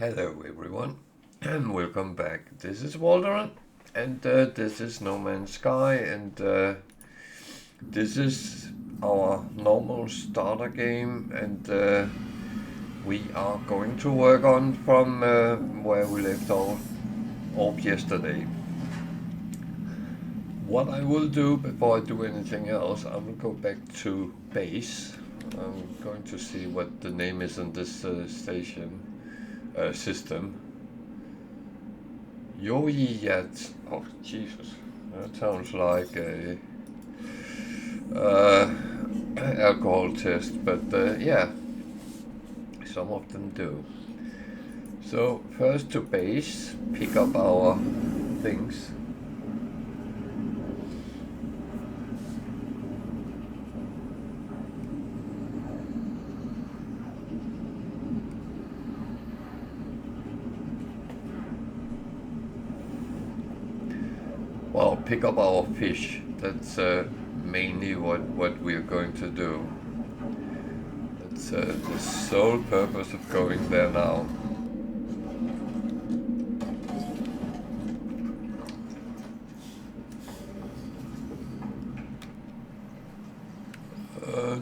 Hello everyone and welcome back. This is Walter and this is No Man's Sky, and this is our normal starter game, and we are going to work on from where we left off yesterday. What I will do before I do anything else, I will go back to base. I'm going to see what the name is on this system. Yet. Oh, Jesus. That sounds like a alcohol test, but yeah, some of them do. So, first to base, pick up our things. Well, pick up our fish. That's mainly what we are going to do. That's the sole purpose of going there now.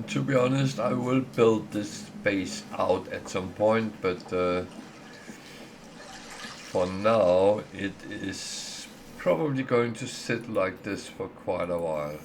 To be honest, I will build this base out at some point, but for now it is probably going to sit like this for quite a while.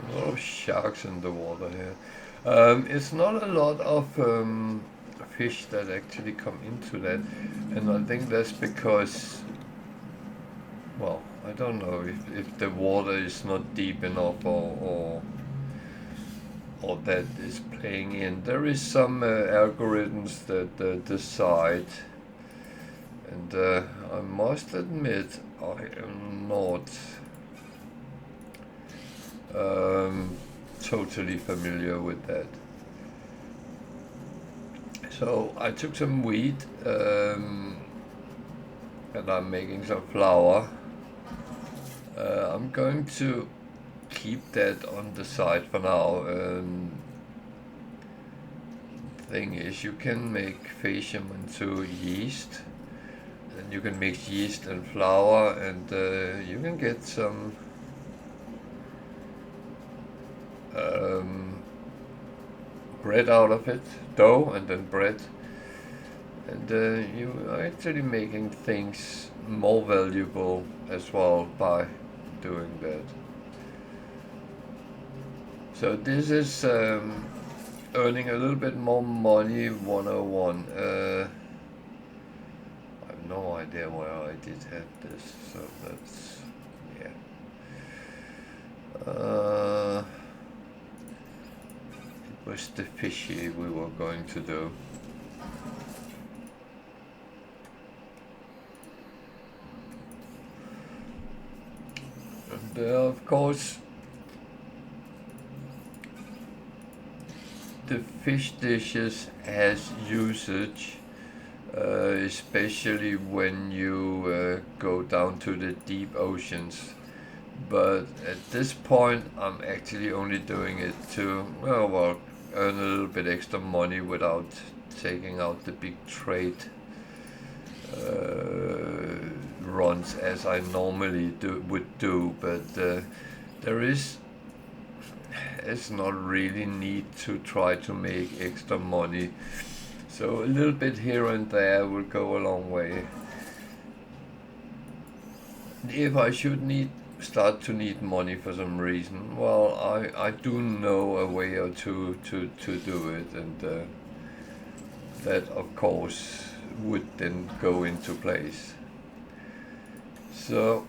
A lot of sharks in the water here. It's not a lot of fish that actually come into that, and I think that's because, well, I don't know if the water is not deep enough, or that is playing in. There is some algorithms that decide, and I must admit I am not totally familiar with that. So I took some wheat, and I'm making some flour. I'm going to keep that on the side for now. Thing is, you can make phaseum into yeast, and you can mix yeast and flour, and you can get some bread out of it, dough and then bread, and you are actually making things more valuable as well by doing that. So this is earning a little bit more money 101. I have no idea where I did have this, so that's, yeah. It was the fishy we were going to do. And of course, the fish dishes has usage, especially when you go down to the deep oceans. But at this point, I'm actually only doing it to, well, earn a little bit extra money without taking out the big trade runs as I normally would do. But there is not really need to try to make extra money. So a little bit here and there will go a long way. If I should start to need money for some reason, well, I do know a way or two to do it, and that of course would then go into place. So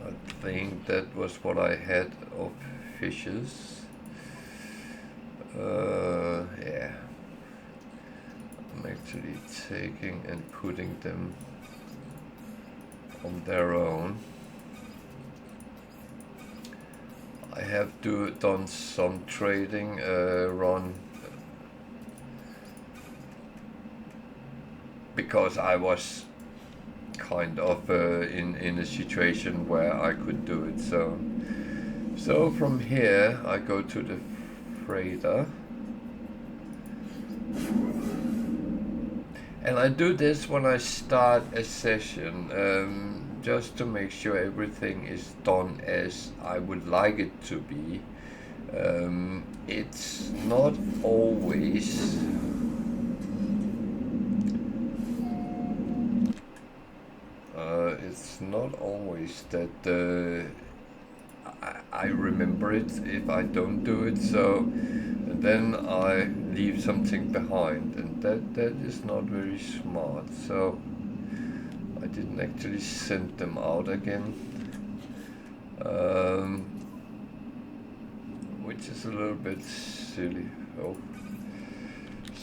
I think that was what I had of fishes. Yeah, I'm actually taking and putting them on their own. I have done some trading, run because I was kind of in a situation where I could do it. So from here I go to the freighter, and I do this when I start a session, just to make sure everything is done as I would like it to be. It's not always that I remember it if I don't do it, so then I leave something behind, and that is not very smart. So I didn't actually send them out again, which is a little bit silly. Oh,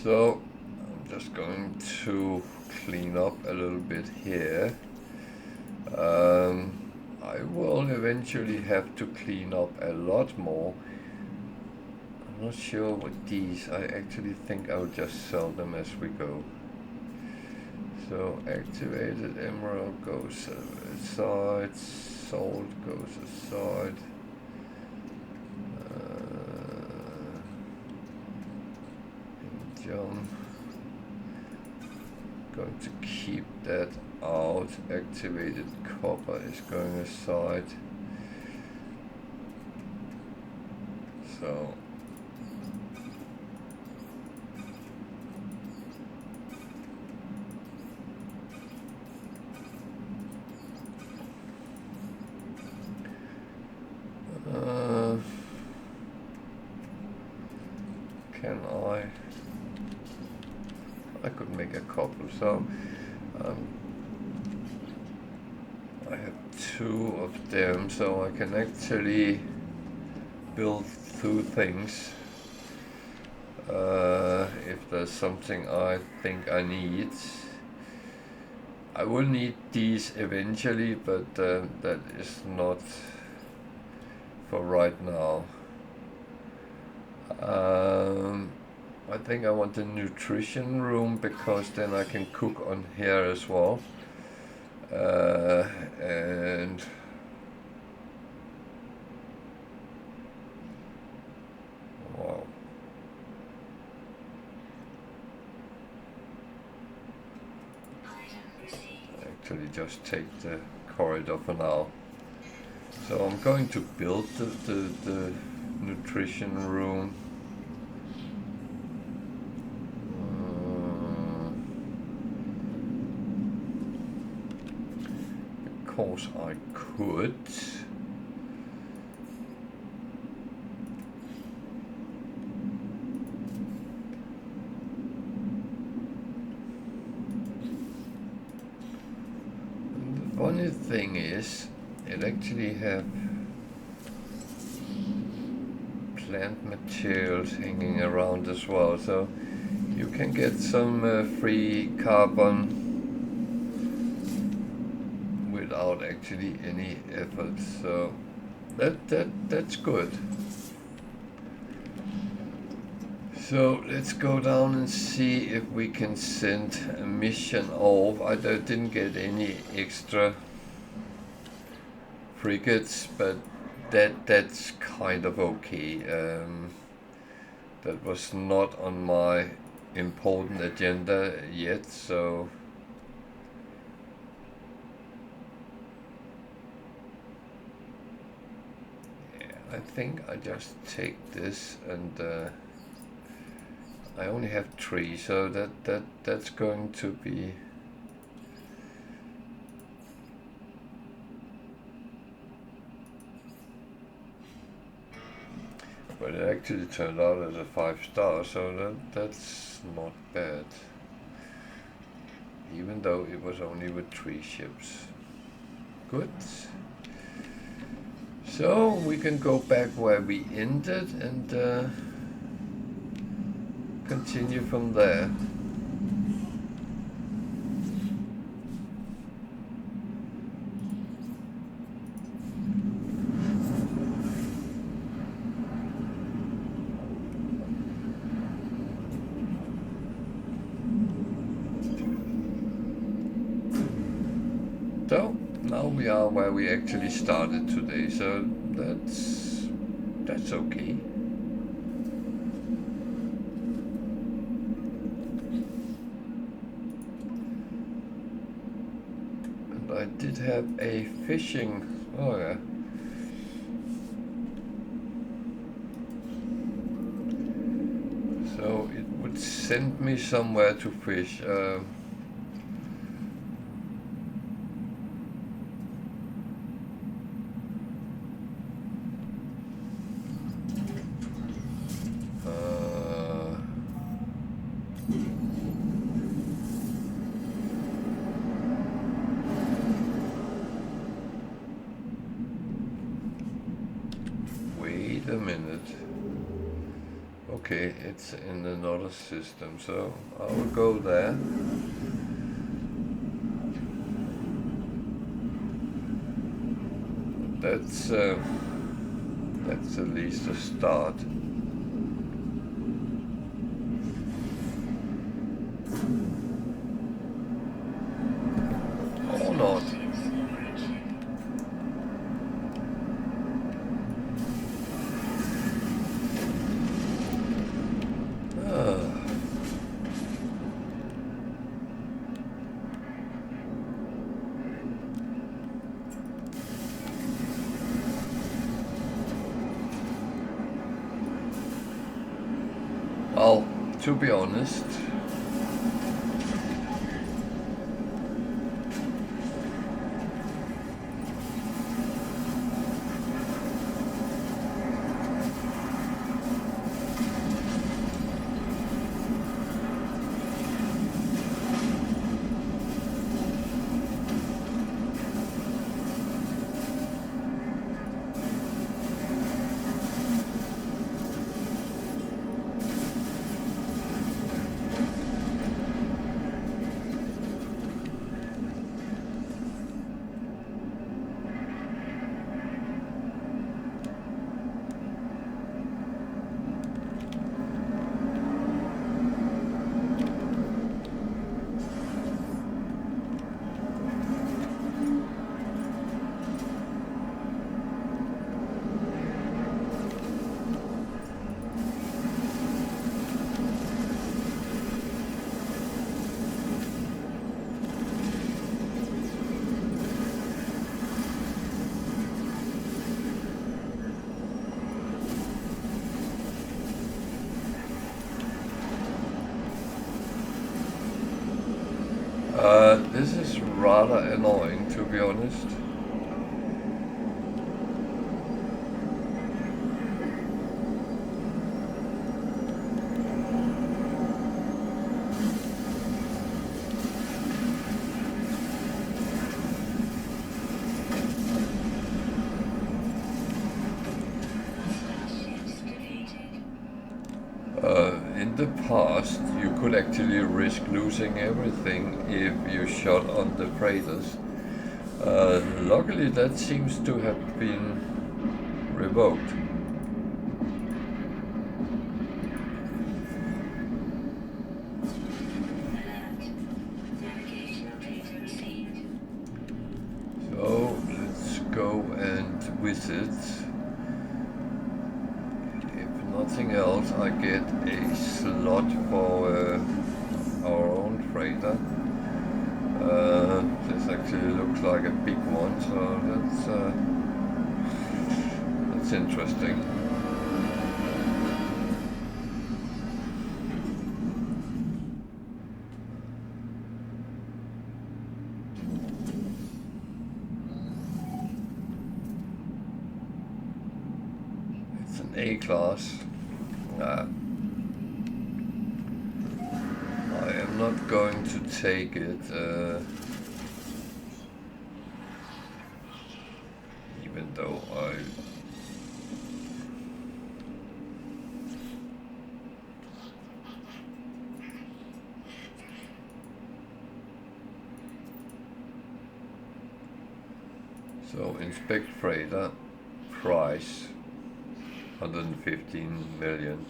so I'm just going to clean up a little bit here. I will eventually have to clean up a lot more. I'm not sure what these, I actually think I'll just sell them as we go. So activated emerald goes aside, salt goes aside. John, going to keep that out. Activated copper is going aside. So can I could make a couple. So I have 2 of them, so I can actually build 2 things if there's something I think I need. I will need these eventually, but that is not for right now. I think I want a nutrition room, because then I can cook on here as well. And wow. Actually just take the corridor for now. So I'm going to build the nutrition room. Of course I could. The funny thing is, it actually have plant materials hanging around as well, so you can get some free carbon without actually any effort, so that's good. So let's go down and see if we can send a mission off. I didn't get any extra frigates, but that's kind of okay. That was not on my important agenda yet, so yeah, I think I just take this, and I only have 3, so that's going to be but it actually turned out as a 5-star, so that's not bad, even though it was only with 3 ships. Good. So we can go back where we ended and continue from there. we are where we actually started today, so that's okay. And I did have a fishing. Oh yeah. So it would send me somewhere to fish. Wait a minute. Okay, it's in another system, so I will go there. That's at least a start. Or not. Well, to be honest, this is rather annoying, to be honest. In the past, you could actually risk losing everything if you shot on the freighters. Luckily, that seems to have been revoked. So let's go and visit. Nothing else, I get a slot for our own freighter. This actually looks like a big one, so that's interesting. It's an A-class. I am not going to take it, even though so inspect freighter, price 115 million.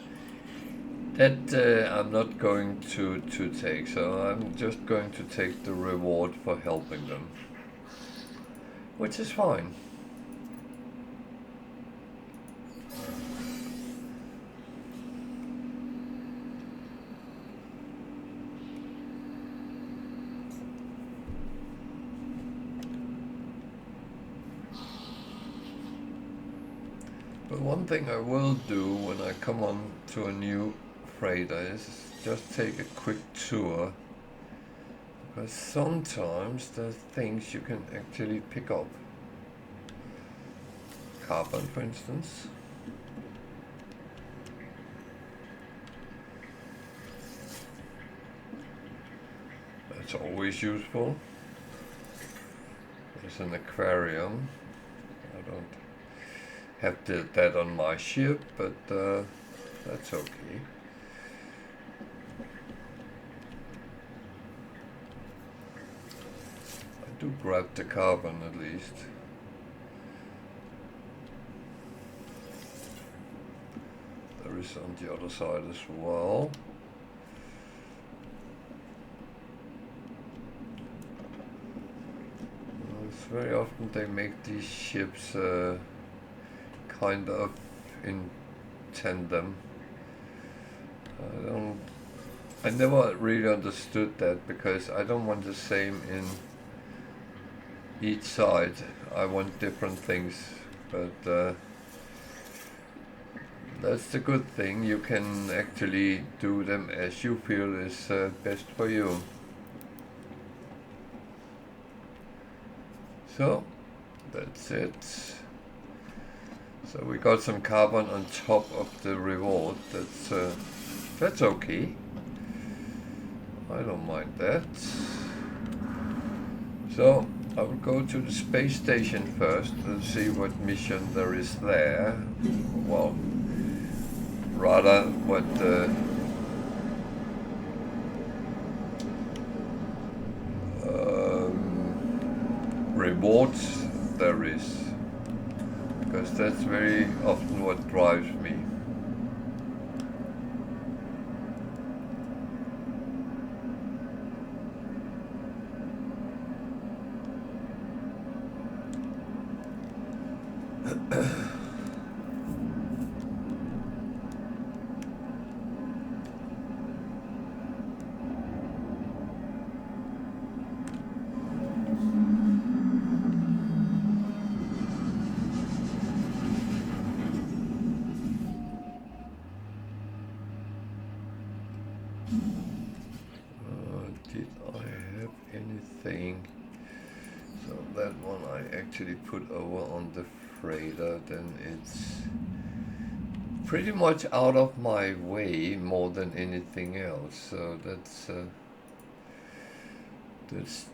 That I'm not going to take, so I'm just going to take the reward for helping them. which is fine. But one thing I will do when I come on to a new freighter is just take a quick tour, because sometimes there's things you can actually pick up. Carbon, for instance. That's always useful. There's an aquarium. I don't have that on my ship, but that's okay. I do grab the carbon at least. There is on the other side as well. It's very often they make these ships kind of in tandem. I never really understood that, because I don't want the same in each side. I want different things, but that's the good thing. You can actually do them as you feel is best for you. So that's it. So we got some carbon on top of the reward. That's okay. I don't mind that. So I will go to the space station first and see what mission there is there. Well, rather what rewards there is, because that's very often what drives me. Did I have anything? So that one I actually put over on the freighter, then it's pretty much out of my way more than anything else. So that's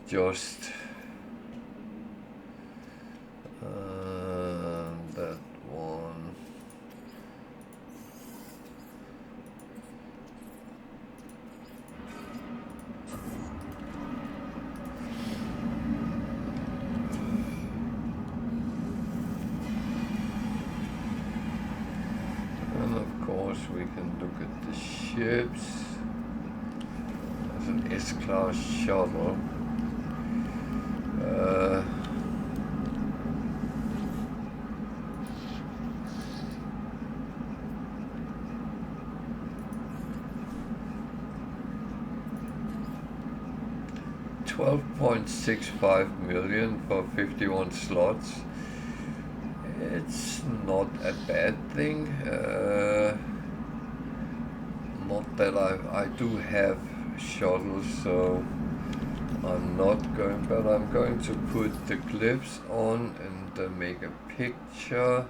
just that one. And of course we can look at the ships. There's an S-class shuttle. 12.65 million for 51 slots. It's not a bad thing. Not that I do have shuttles, so I'm not going, but I'm going to put the clips on and make a picture.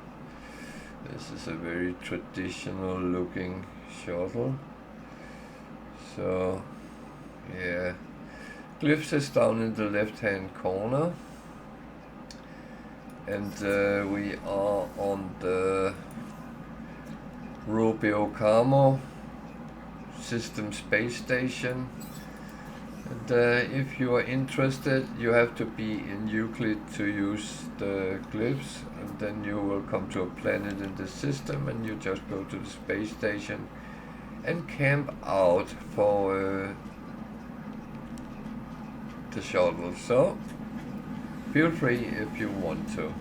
This is a very traditional looking shuttle. So yeah, glyphs is down in the left hand corner, and we are on the Rubio Camo system space station. And if you are interested, you have to be in Euclid to use the glyphs, and then you will come to a planet in the system, and you just go to the space station and camp out for the shuttle. So feel free if you want to.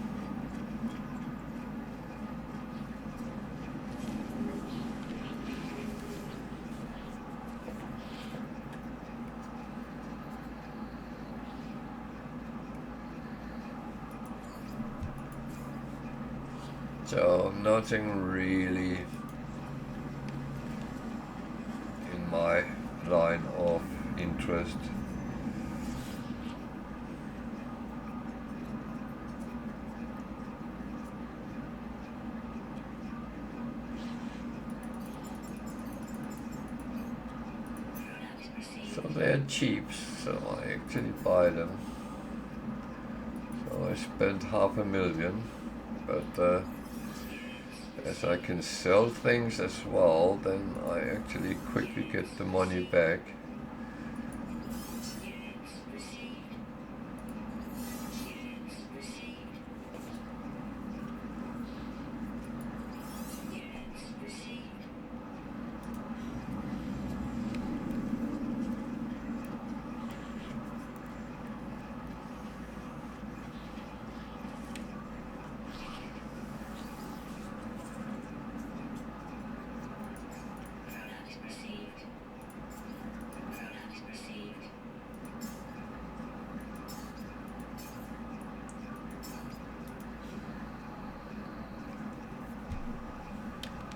So nothing really in my line of interest. So they're cheap, so I actually buy them. So I spent $500,000, but as I can sell things as well, then I actually quickly get the money back.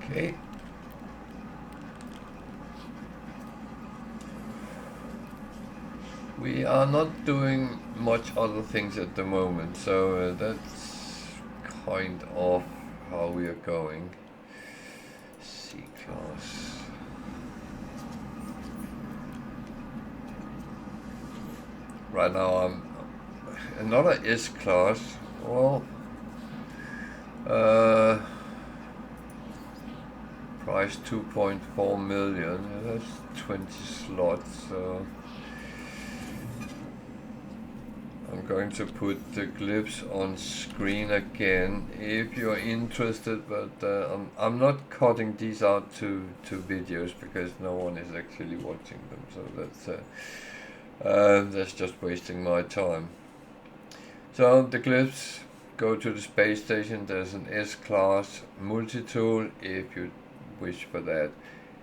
Okay. We are not doing much other things at the moment, so that's kind of how we are going. C-class. Right now I'm another S-class. Well, price 2.4 million. That's 20 slots. So I'm going to put the glyphs on screen again if you're interested, but I'm not cutting these out to videos because no one is actually watching them, so that's just wasting my time. So the glyphs go to the space station. There's an S-class multi-tool if you wish for that.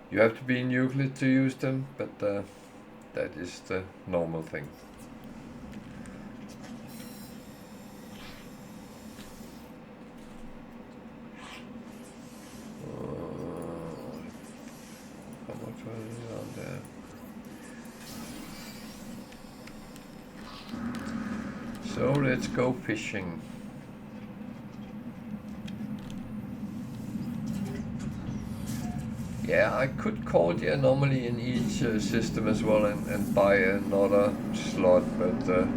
You have to be in Euclid to use them, but that is the normal thing. How much was it on there? So let's go fishing. Yeah, I could call the anomaly in each system as well and buy another slot, but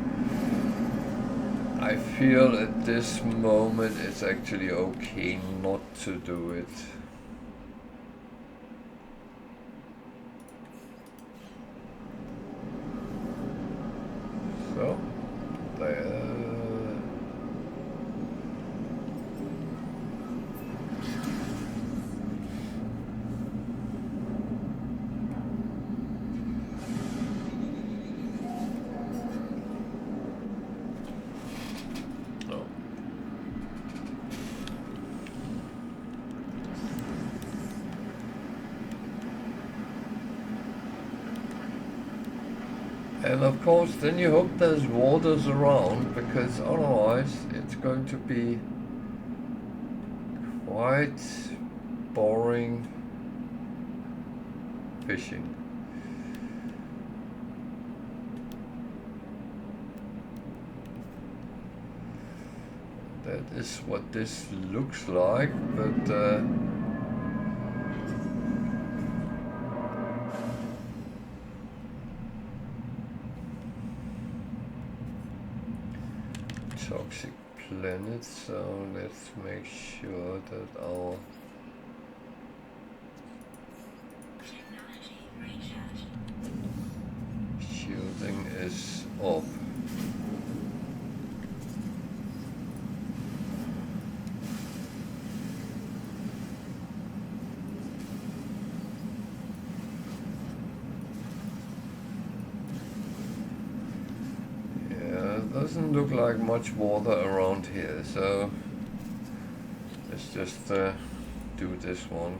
I feel at this moment it's actually okay not to do it. So, there. And of course, then you hope there's waters around, because otherwise it's going to be quite boring fishing. That is what this looks like, but toxic planet, so let's make sure that our shielding is up. doesn't look like much water around here, so let's just do this one.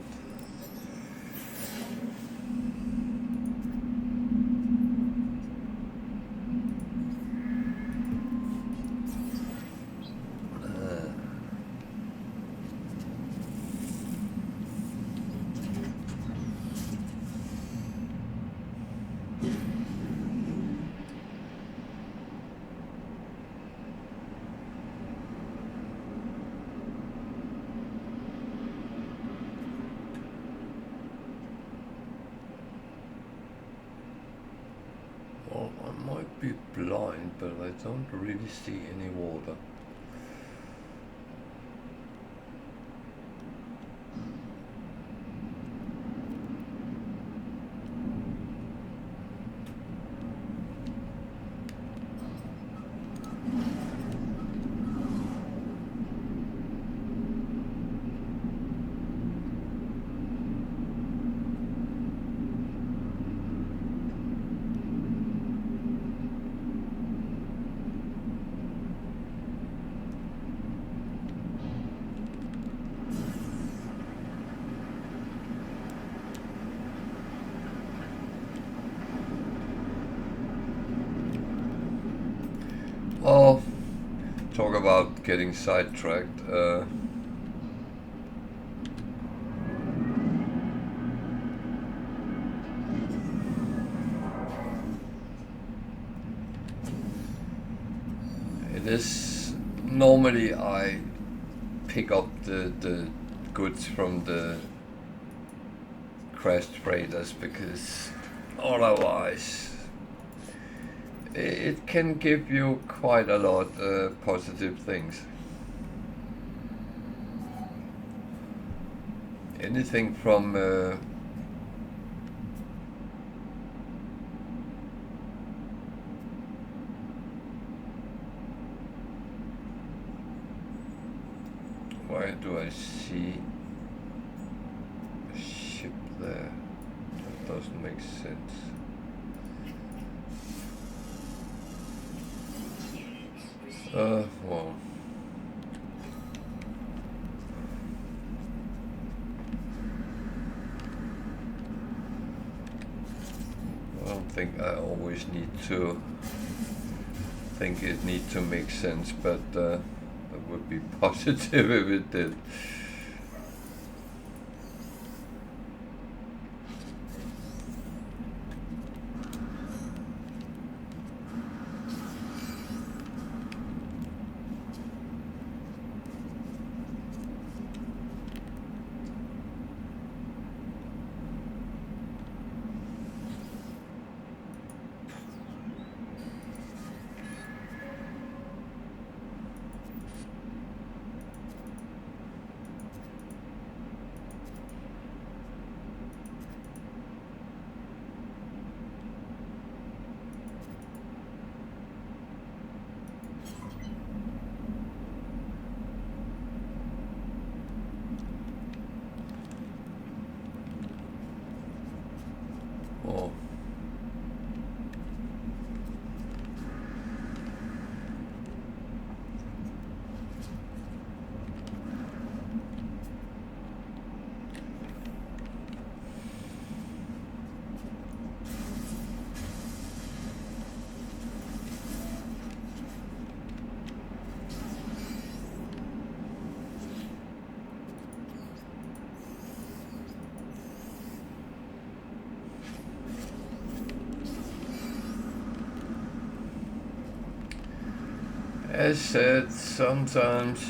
Well, I might be blind, but I don't really see any water. Oh, talk about getting sidetracked. It is normally I pick up the goods from the crashed freighters, because otherwise it can give you quite a lot of positive things. Anything from why do I see a ship there? That doesn't make sense. Well. I don't think I always need to think it needs to make sense, but that would be positive if it did. Oh. As said, sometimes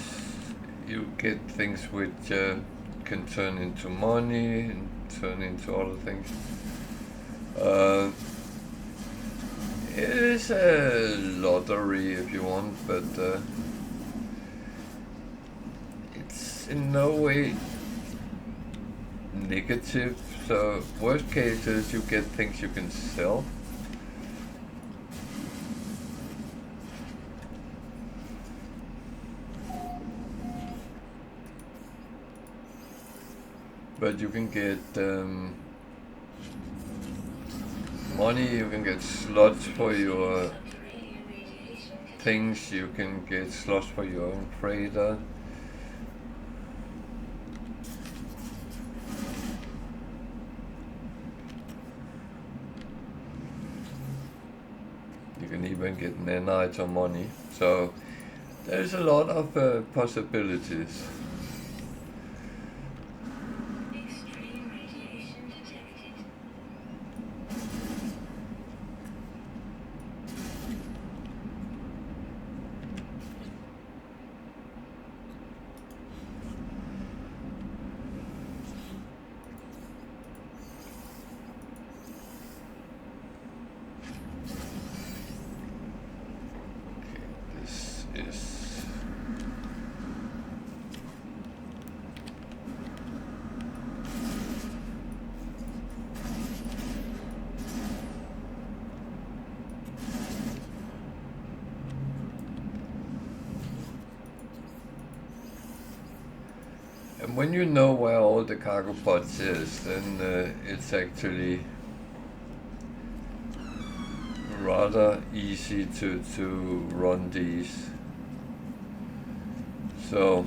you get things which can turn into money and turn into other things. It is a lottery if you want, but it's in no way negative. So worst case is you get things you can sell. But you can get money, you can get slots for your things. You can get slots for your own freighter. You can even get nanites or money. So there's a lot of possibilities. Extreme radiation detected. This is and when you know where all the cargo pods is, then it's actually rather easy to run these. So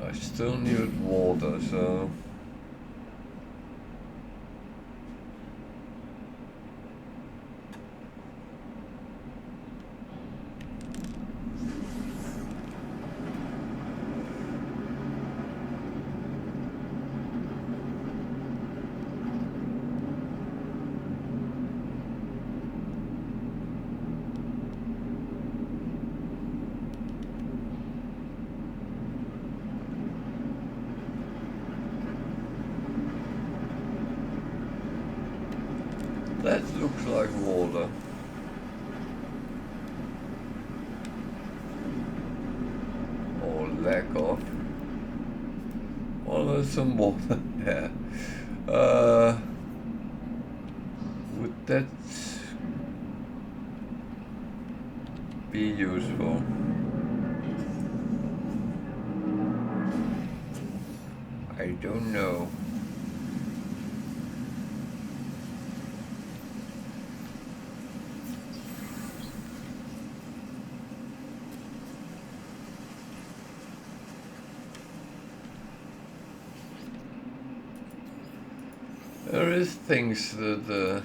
I still need water, so that looks like water. Or lack of. Well, there's some water there. Would that be useful? I don't know. There is things that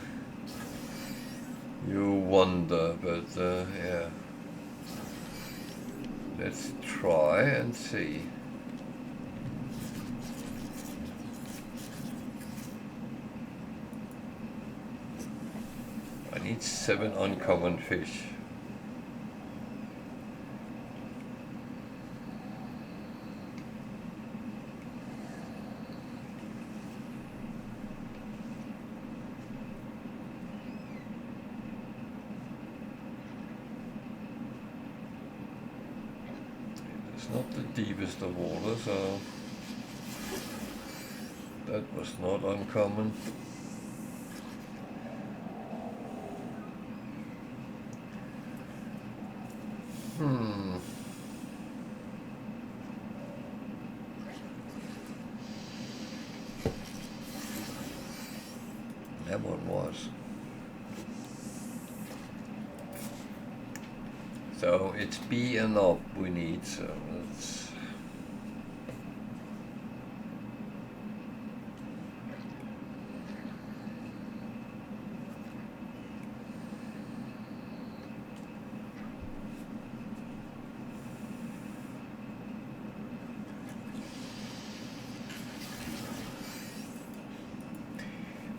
you wonder, but yeah. Let's try and see. I need 7 uncommon fish. It's not the deepest of water, so that was not uncommon. That one was. So it's B and up we need, so let's...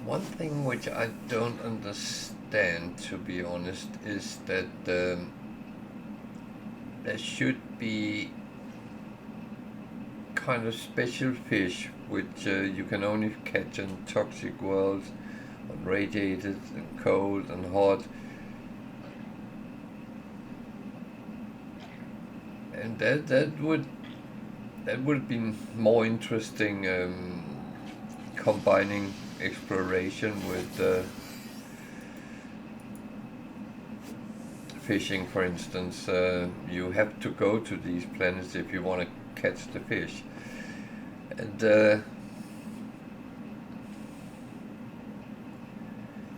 One thing which I don't understand, to be honest, is that there should be kind of special fish which you can only catch in toxic worlds, on radiated and cold and hot. And that would be more interesting, combining exploration with fishing, for instance. You have to go to these planets if you want to catch the fish, and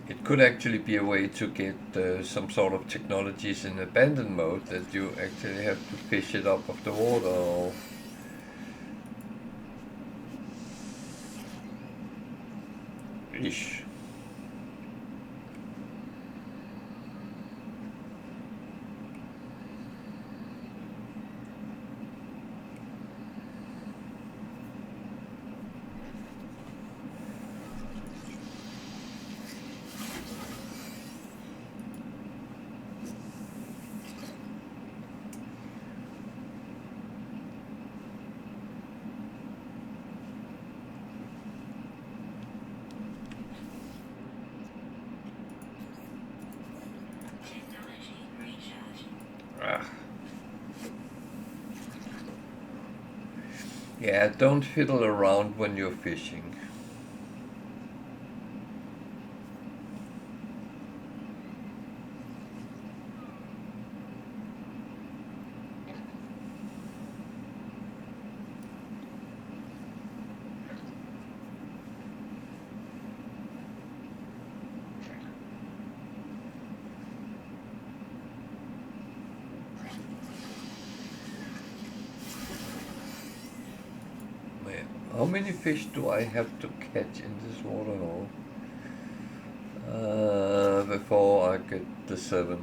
it could actually be a way to get some sort of technologies in abandoned mode that you actually have to fish it up of the water or ish. Technology recharge. Ah. Yeah, don't fiddle around when you're fishing. Man, how many fish do I have to catch in this water now? Before I get the 7.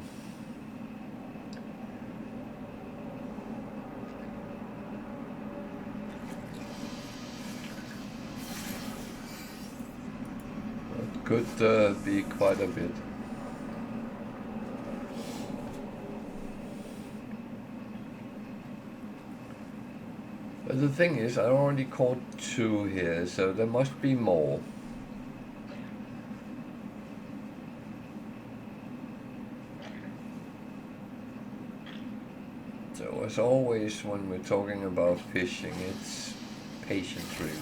That could be quite a bit. But the thing is, I already caught 2 here, so there must be more. So as always, when we're talking about fishing, it's patience really.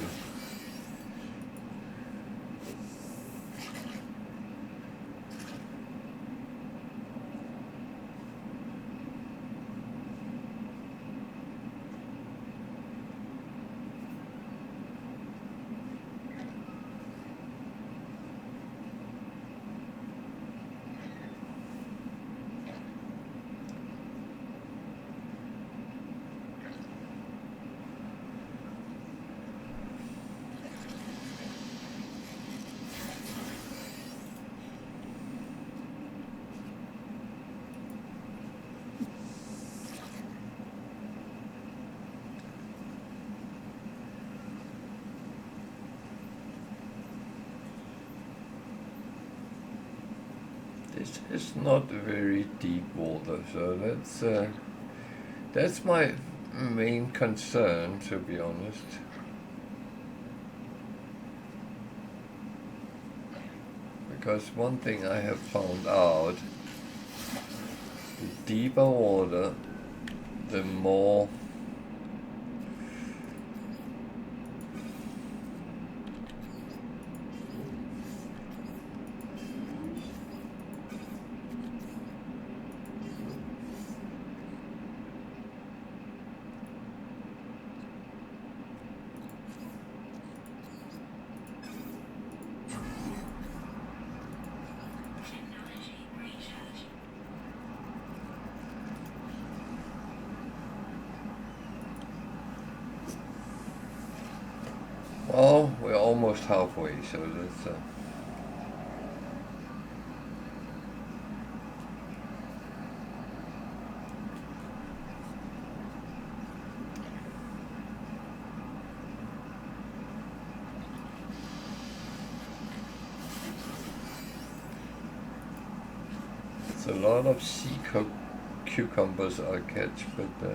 This is not very deep water, so that's my main concern, to be honest. Because one thing I have found out, the deeper water, the more Technology recharge. well, we're almost halfway, so that's it's a lot of cucumbers I'll catch, but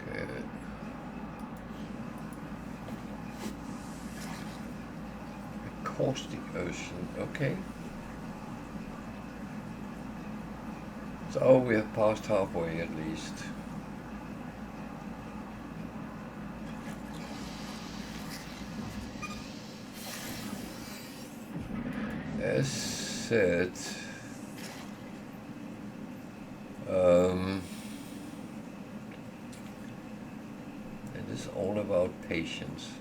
okay. Caustic ocean, okay. So we have passed halfway at least. As said, it is all about patience.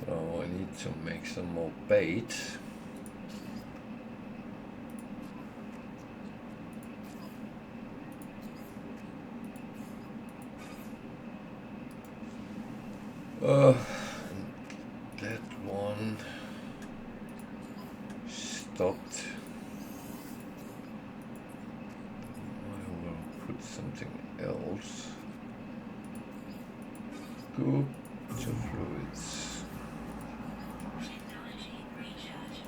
So I need to make some more bait. That one stopped. I will put something else. Go to fluids. Technology recharge.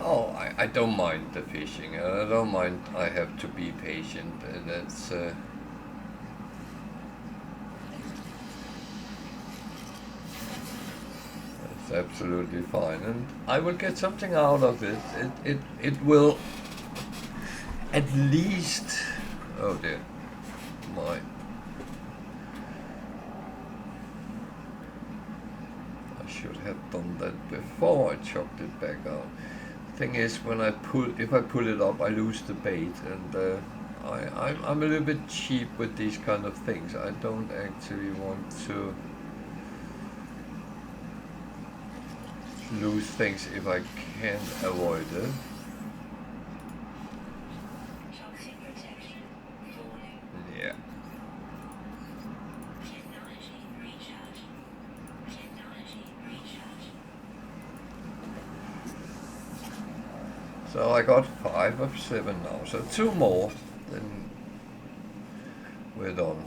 Oh, I don't mind the fishing. I don't mind. I have to be patient. That's absolutely fine, and I will get something out of it. It will at least. Oh dear, my. I should have done that before I chucked it back out. Thing is, when if I pull it up, I lose the bait, and I'm a little bit cheap with these kind of things. I don't actually want to lose things if I can avoid it. Toxic protection falling. Yeah. Technology recharge. Technology recharge. So I got 5 of 7 now. So 2 more, then we're done.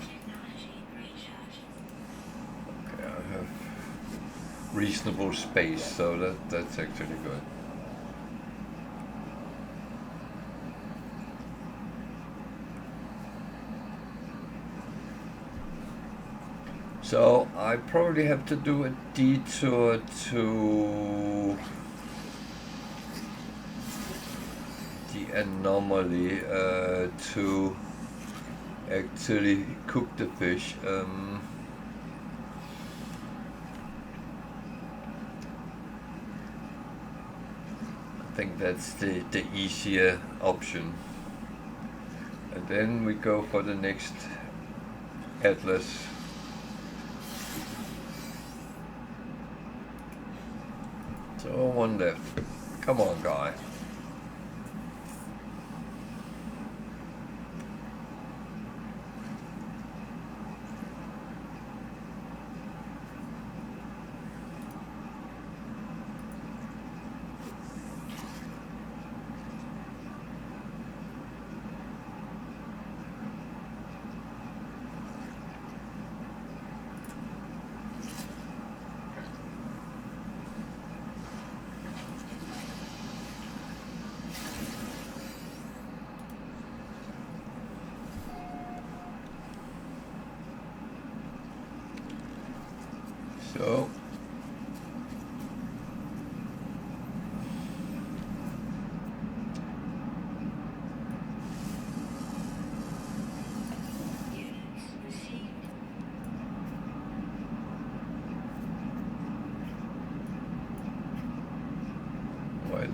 Technology recharge. Okay, I have reasonable space, so that's actually good. So I probably have to do a detour to the anomaly to actually cook the fish. I think that's the easier option. And then we go for the next Atlas. So 1 left. Come on, guy. So Units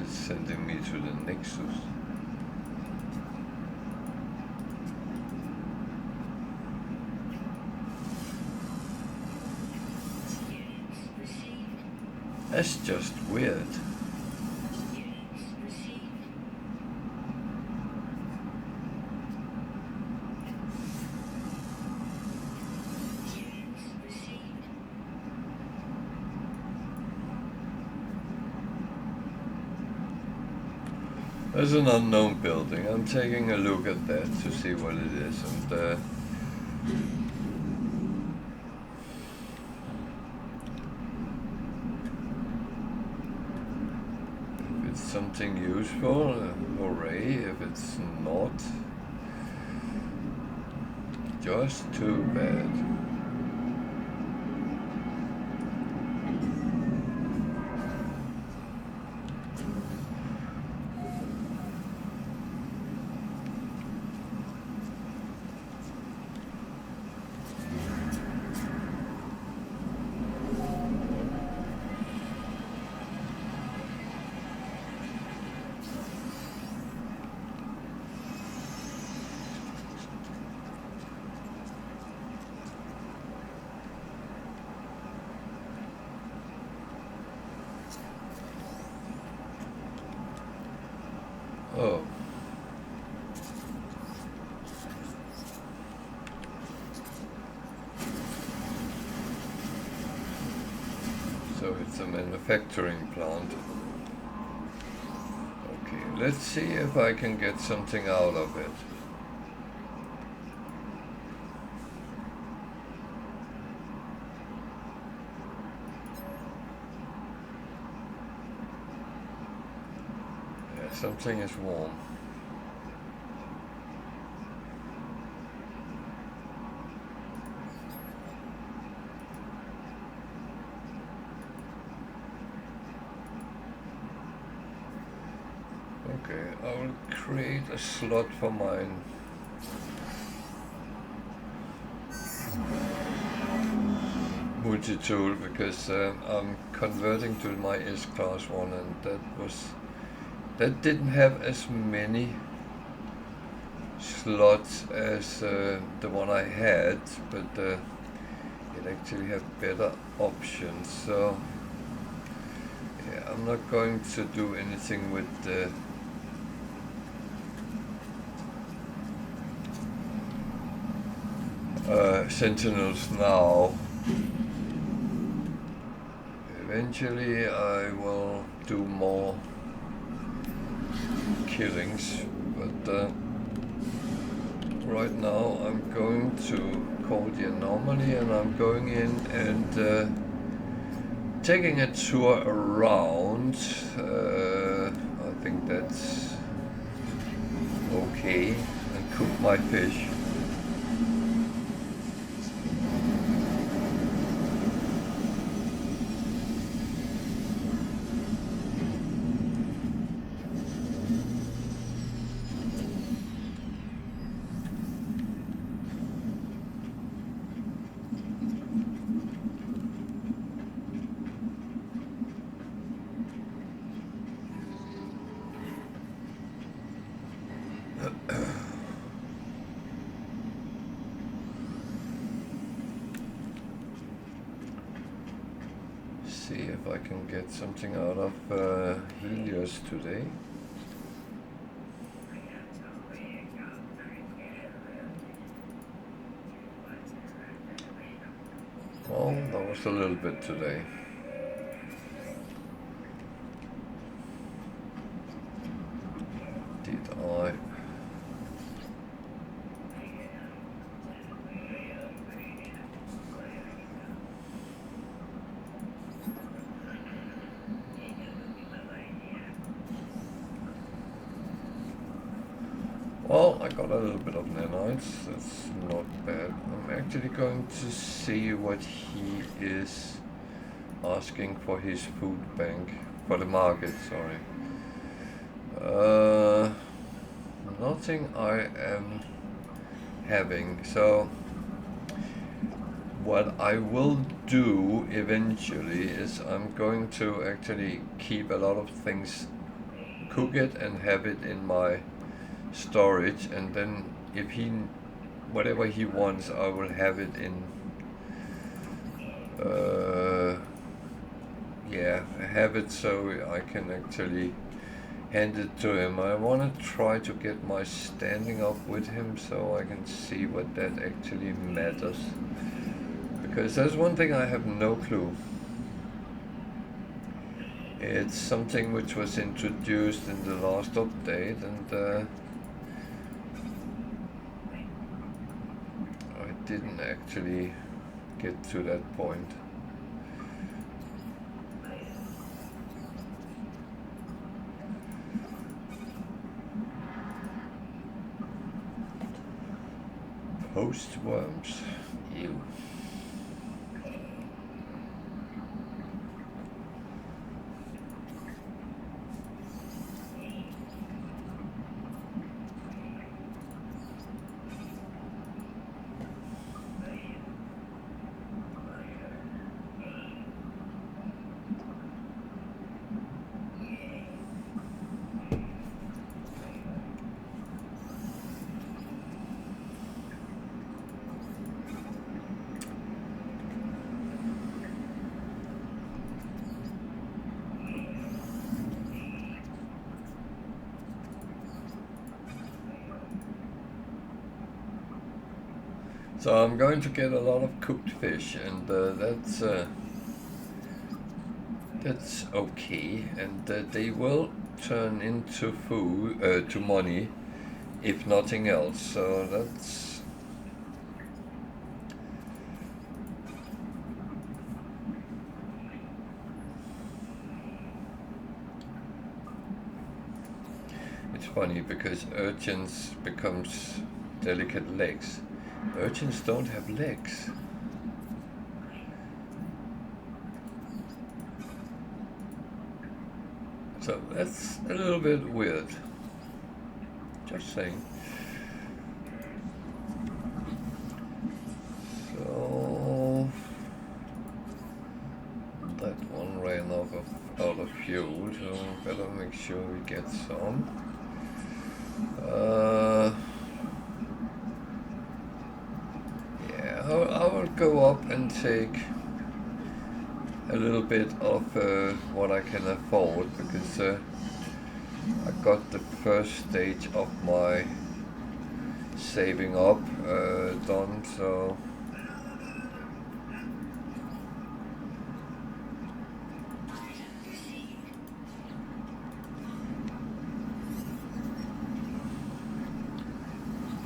is sending me to the Nexus. Units received. That's just weird. Units received. Units received. There's an unknown building. I'm taking a look at that to see what it is, and if it's something useful, hooray. If it's not, just too bad. Oh. So it's a manufacturing plant. Okay, let's see if I can get something out of it. Yeah, something is warm. Okay, I will create a slot for mine. Multi-tool, because I'm converting to my S-Class one, and that didn't have as many slots as the one I had, but it actually had better options. So yeah, I'm not going to do anything with the Sentinels now. Eventually I will do more killings, but right now I'm going to call the anomaly, and I'm going in and taking a tour around. I think that's okay, and cook my fish. See if I can get something out of Helios today. Well, that was a little bit today. Did I? Well, I got a little bit of nanites, that's not bad. I'm actually going to see what he is asking for his food bank, for the market, sorry. Nothing I am having, so what I will do eventually is I'm going to actually keep a lot of things cook it and have it in my storage, and then if he, whatever he wants, I will have it in, yeah, have it so I can actually hand it to him. I want to try to get my standing up with him so I can see what that actually matters, because that's one thing I have no clue. It's something which was introduced in the last update, and I didn't actually get to that point. Host worms. Ew. So I'm going to get a lot of cooked fish, and that's okay, and they will turn into food, to money, if nothing else. So that's, it's funny because urchins becomes delicate legs. Urchins don't have legs. So that's a little bit weird. Just saying. So that one ran out of fuel, so better make sure we get some. Yeah, I will go up and take a little bit of what I can afford, because I got the first stage of my saving up done, so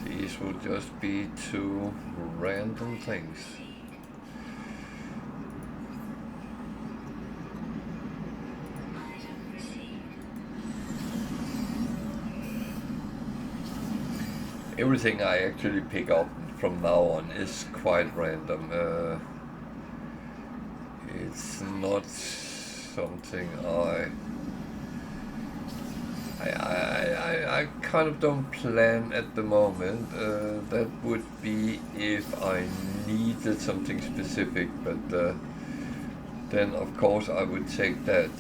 these will just be two random things. Everything I actually pick up from now on is quite random. It's not something I kind of don't plan at the moment. That would be if I needed something specific, but then of course I would take that.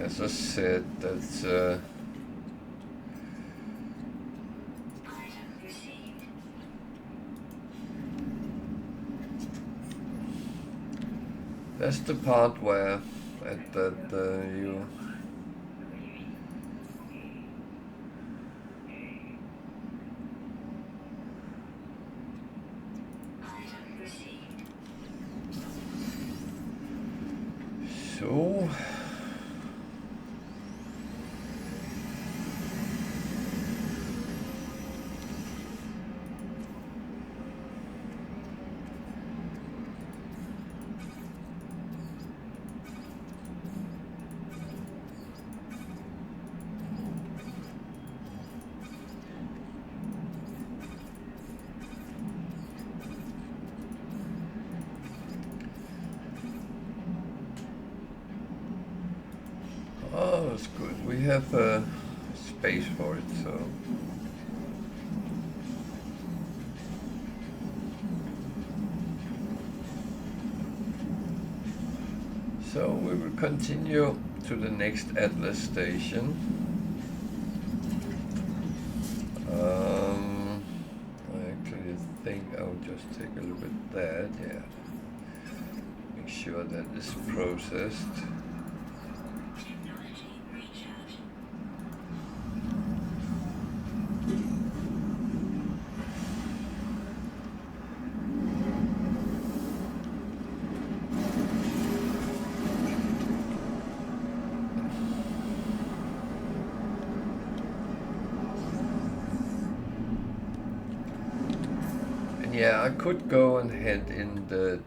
As I said, that's that's the part where you so. Oh, that's good. We have space for it, so. So we will continue to the next Atlas station. I actually think I'll just take a look at that, yeah. Make sure that is processed. Technology recharge. Yeah, I could go and hand in the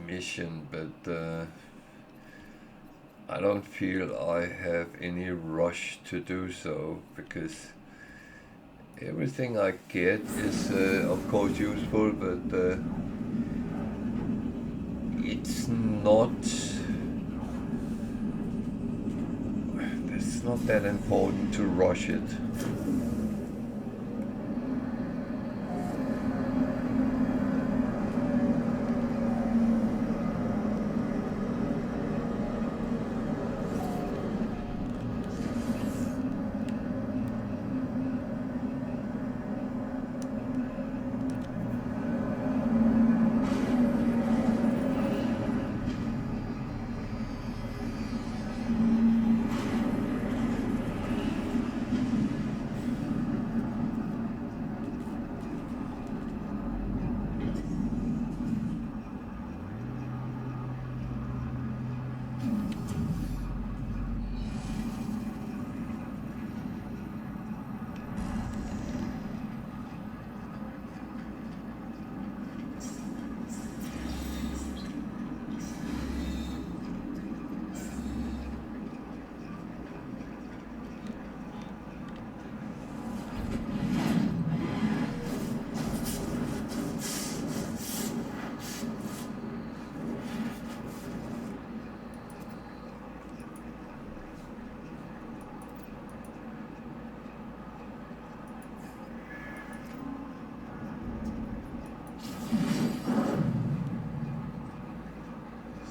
mission, but I don't feel I have any rush to do so, because everything I get is of course useful, but it's not that important to rush it.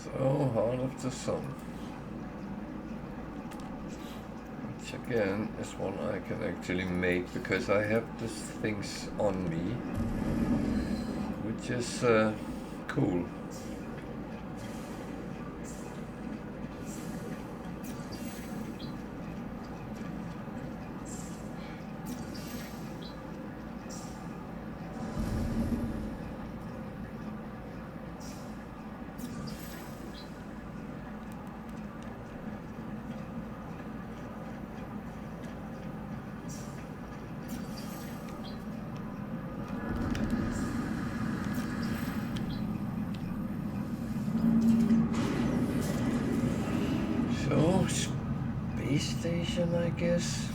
So, Heart of the Sun. Which again is one I can actually make because I have these things on me, which is cool. So, space station, I guess.